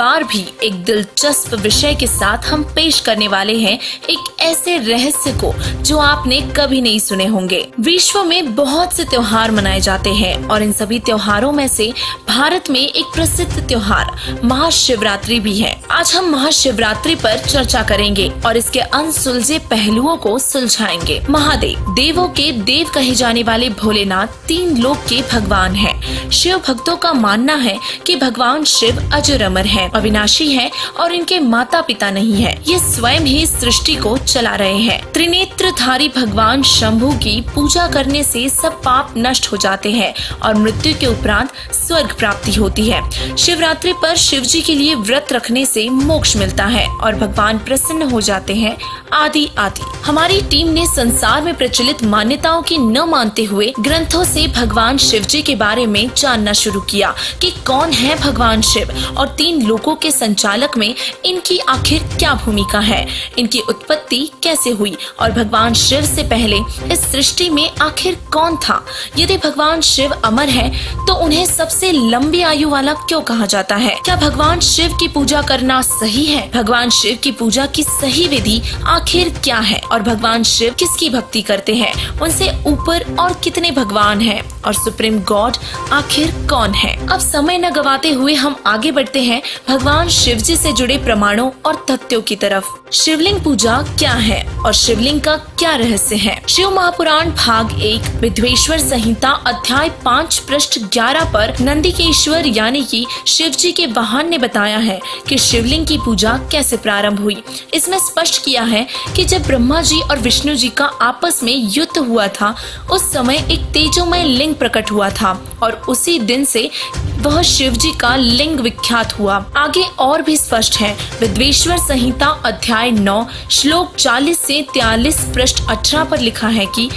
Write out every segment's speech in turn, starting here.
बार भी एक दिलचस्प विषय के साथ हम पेश करने वाले हैं एक ऐसे रहस्य को जो आपने कभी नहीं सुने होंगे। विश्व में बहुत से त्योहार मनाए जाते हैं और इन सभी त्योहारों में से भारत में एक प्रसिद्ध त्योहार महाशिवरात्रि भी है। आज हम महाशिवरात्रि पर चर्चा करेंगे और इसके अनसुलझे पहलुओं को सुलझाएंगे। महादेव, देवों के देव कहे जाने वाले भोलेनाथ तीन लोक के भगवान हैं। शिव भक्तों का मानना है कि भगवान शिव अजर अमर है, अविनाशी है और इनके माता पिता नहीं है। ये स्वयं ही सृष्टि को चला रहे हैं। त्रिनेत्रधारी भगवान शंभु की पूजा करने से सब पाप नष्ट हो जाते हैं और मृत्यु के उपरांत स्वर्ग प्राप्ति होती है। शिवरात्रि पर शिव जी के लिए व्रत रखने से मोक्ष मिलता है और भगवान प्रसन्न हो जाते हैं। आदि आदि हमारी टीम ने संसार में प्रचलित मान्यताओं की न मानते हुए ग्रंथों से भगवान शिव जी के बारे में जानना शुरू किया कि कौन है भगवान शिव और तीन लोकों के संचालक में इनकी आखिर क्या भूमिका है, इनकी उत्पत्ति कैसे हुई और भगवान शिव से पहले इस सृष्टि में आखिर कौन था। यदि भगवान शिव अमर है तो उन्हें सबसे लंबी आयु वाला क्यों कहा जाता है। क्या भगवान शिव की पूजा करना सही है? भगवान शिव की पूजा की सही विधि आखिर क्या है और भगवान शिव किसकी भक्ति करते हैं, उनसे ऊपर और कितने भगवान हैं और सुप्रीम गॉड आखिर कौन है। अब समय न गवाते हुए हम आगे बढ़ते हैं भगवान शिव जी से जुड़े प्रमाणों और तथ्यों की तरफ। शिवलिंग पूजा क्या है और शिवलिंग का क्या रहस्य है। शिव महापुराण भाग 1 विद्वेश्वर संहिता अध्याय 5 पृष्ठ 11 पर नंदिकेश्वर यानी कि शिव जी के वाहन ने बताया है कि शिवलिंग की पूजा कैसे प्रारंभ हुई। इसमें स्पष्ट किया है कि जब ब्रह्मा जी और विष्णु जी का आपस में युद्ध हुआ था उस समय एक तेजोमय लिंग प्रकट हुआ था और उसी दिन से वह शिव जी का लिंग विख्यात हुआ। आगे और भी स्पष्ट है। विद्वेश्वर संहिता अध्याय 9 श्लोक 40 से 43 पृष्ठ 18 पर लिखा है कि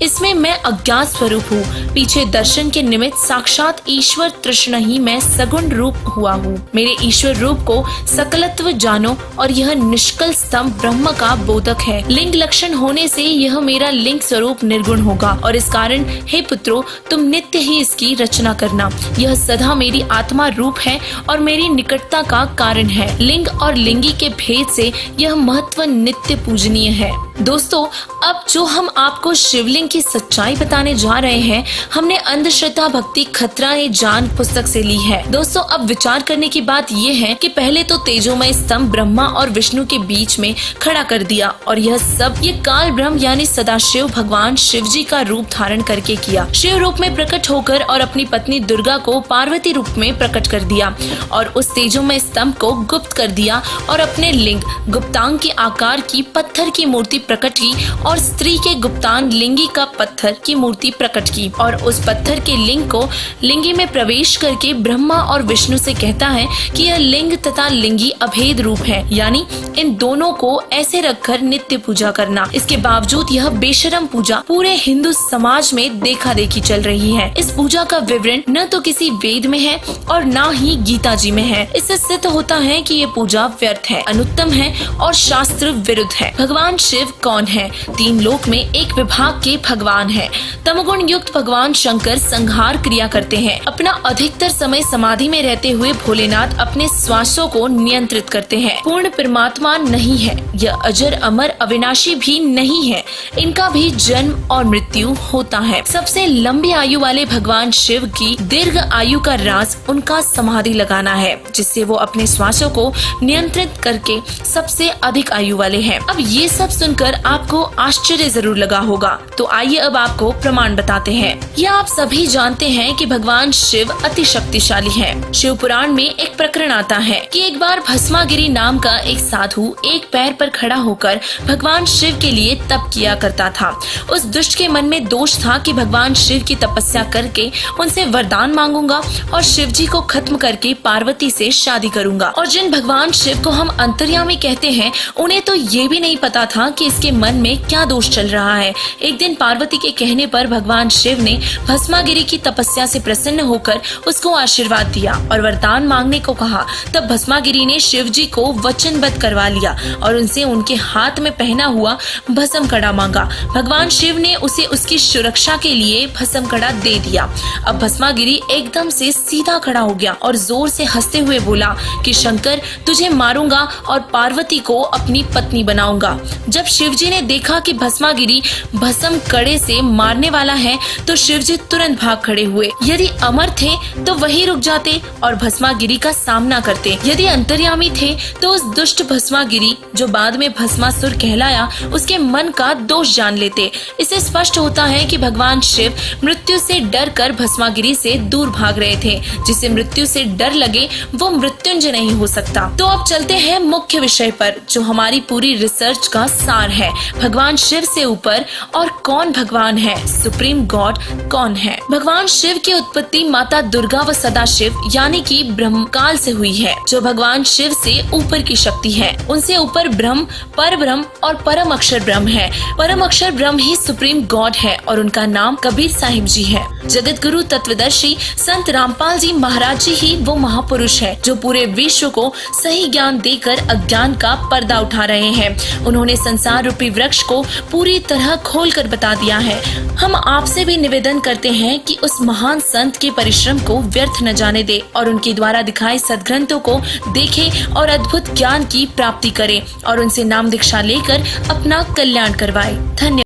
इसमें मैं अज्ञात स्वरूप हूँ, पीछे दर्शन के निमित्त साक्षात ईश्वर तृष्ण ही मैं सगुण रूप हुआ हूँ। मेरे ईश्वर रूप को सकलत्व जानो और यह निष्कल स्तंभ ब्रह्म का बोधक है। लिंग लक्षण होने से यह मेरा लिंग स्वरूप निर्गुण होगा और इस कारण हे पुत्रो तुम नित्य ही इसकी रचना करना। यह सदा मेरी आत्मा रूप है और मेरी निकटता का कारण है। लिंग और लिंगी के भेद से यह महत्व नित्य पूजनीय है। दोस्तों, अब जो हम आपको शिवलिंग की सच्चाई बताने जा रहे हैं हमने अंधश्रद्धा भक्ति खतरा ए जान पुस्तक से ली है। दोस्तों, अब विचार करने की बात ये है कि पहले तो तेजोमय स्तंभ ब्रह्मा और विष्णु के बीच में खड़ा कर दिया और यह सब ये काल ब्रह्म यानी सदाशिव भगवान शिव जी का रूप धारण करके किया। शिव रूप में प्रकट होकर और अपनी पत्नी दुर्गा को पार्वती रूप में प्रकट कर दिया और उस तेजोमय स्तंभ को गुप्त कर दिया और अपने लिंग गुप्तांग के आकार की पत्थर की मूर्ति प्रकट की और स्त्री के गुप्तांग लिंगी का पत्थर की मूर्ति प्रकट की और उस पत्थर के लिंग को लिंगी में प्रवेश करके ब्रह्मा और विष्णु से कहता है कि यह लिंग तथा लिंगी अभेद रूप है, यानी इन दोनों को ऐसे रखकर नित्य पूजा करना। इसके बावजूद यह बेशरम पूजा पूरे हिंदू समाज में देखा देखी चल रही है। इस पूजा का विवरण न तो किसी वेद में है और न ही गीता जी में है। इससे सिद्ध होता है कि ये पूजा व्यर्थ है, अनुत्तम है और शास्त्र विरुद्ध है। भगवान शिव कौन है? तीन लोक में एक विभाग के भगवान है। तमगुण युक्त भगवान शंकर संहार क्रिया करते हैं। अपना अधिकतर समय समाधि में रहते हुए भोलेनाथ अपने श्वासों को नियंत्रित करते हैं। पूर्ण परमात्मा नहीं है, यह अजर अमर अविनाशी भी नहीं है, इनका भी जन्म और मृत्यु होता है। सबसे लंबी आयु वाले भगवान शिव की दीर्घ आयु का राज उनका समाधि लगाना है, जिससे वो अपने श्वासों को नियंत्रित करके सबसे अधिक आयु वाले हैं। अब ये सब सुनकर आपको आश्चर्य जरूर लगा होगा, तो आइए अब आपको प्रमाण बताते हैं। यह आप सभी जानते हैं कि भगवान शिव अति शक्तिशाली है। शिव पुराण में एक प्रकरण आता है कि एक बार भस्मागिरी नाम का एक साधु एक पैर पर खड़ा होकर भगवान शिव के लिए तप किया करता था। उस दुष्ट के मन में दोष था कि भगवान शिव की तपस्या करके उनसे वरदान मांगूंगा और शिव जी को खत्म करके पार्वती से शादी करूंगा। और जिन भगवान शिव को हम अंतर्यामी कहते हैं उन्हें तो ये भी नहीं पता था कि इसके मन में क्या दोष चल रहा है। एक दिन पार्वती के कहने पर भगवान शिव ने भस्मागिरी की तपस्या से प्रसन्न होकर उसको आशीर्वाद दिया और वरदान मांगने को कहा। तब भस्मागिरी ने शिव जी को वचनबद्ध करवा लिया और उनसे उनके हाथ में पहना हुआ भस्म कड़ा मांगा। भगवान शिव ने उसे उसकी सुरक्षा के लिए भस्म कड़ा दे दिया। अब भस्मागिरी एकदम से सीधा खड़ा हो गया और जोर से हंसते हुए बोला कि शंकर, तुझे मारूंगा और पार्वती को अपनी पत्नी बनाऊंगा। जब शिवजी ने देखा कि भस्मागिरी भस्म कड़े से मारने वाला है तो शिवजी तुरंत भाग खड़े हुए। यदि अमर थे तो वही रुक जाते और भस्मागिरी का सामना करते। यदि अंतर्यामी थे तो उस दुष्ट भस्मागिरी, जो बाद में भस्मासुर कहलाया, उसके मन का दोष जान लेते। इससे स्पष्ट होता है कि भगवान शिव मृत्यु से डर कर भस्मागिरी से दूर भाग रहे थे। जिसे मृत्यु से डर लगे वो मृत्युंजय नहीं हो सकता। तो अब चलते हैं मुख्य विषय पर, जो हमारी पूरी रिसर्च का सार है। भगवान शिव से ऊपर और कौन भगवान है? सुप्रीम गॉड कौन है? भगवान शिव की उत्पत्ति माता दुर्गा व सदाशिव यानी कि ब्रह्मकाल से हुई है, जो भगवान शिव से ऊपर की शक्ति है। उनसे ऊपर ब्रह्म, पर ब्रह्म और परम अक्षर ब्रह्म है। परम अक्षर ब्रह्म ही सुप्रीम गॉड है और उनका नाम कबीर साहिब जी है। जगत गुरु तत्वदर्शी संत रामपाल जी महाराज जी ही वो महापुरुष है जो पूरे विश्व को सही ज्ञान देकर अज्ञान का पर्दा उठा रहे हैं। उन्होंने संसार रूपी वृक्ष को पूरी तरह खोलकर बता दिया है। हम आपसे भी निवेदन करते हैं कि उस महान संत के परिश्रम को व्यर्थ न जाने दे और उनके द्वारा दिखाए सद्ग्रंथों को देखें और अद्भुत ज्ञान की प्राप्ति करें और उनसे नाम दीक्षा लेकर अपना कल्याण करवाए। धन्यवाद।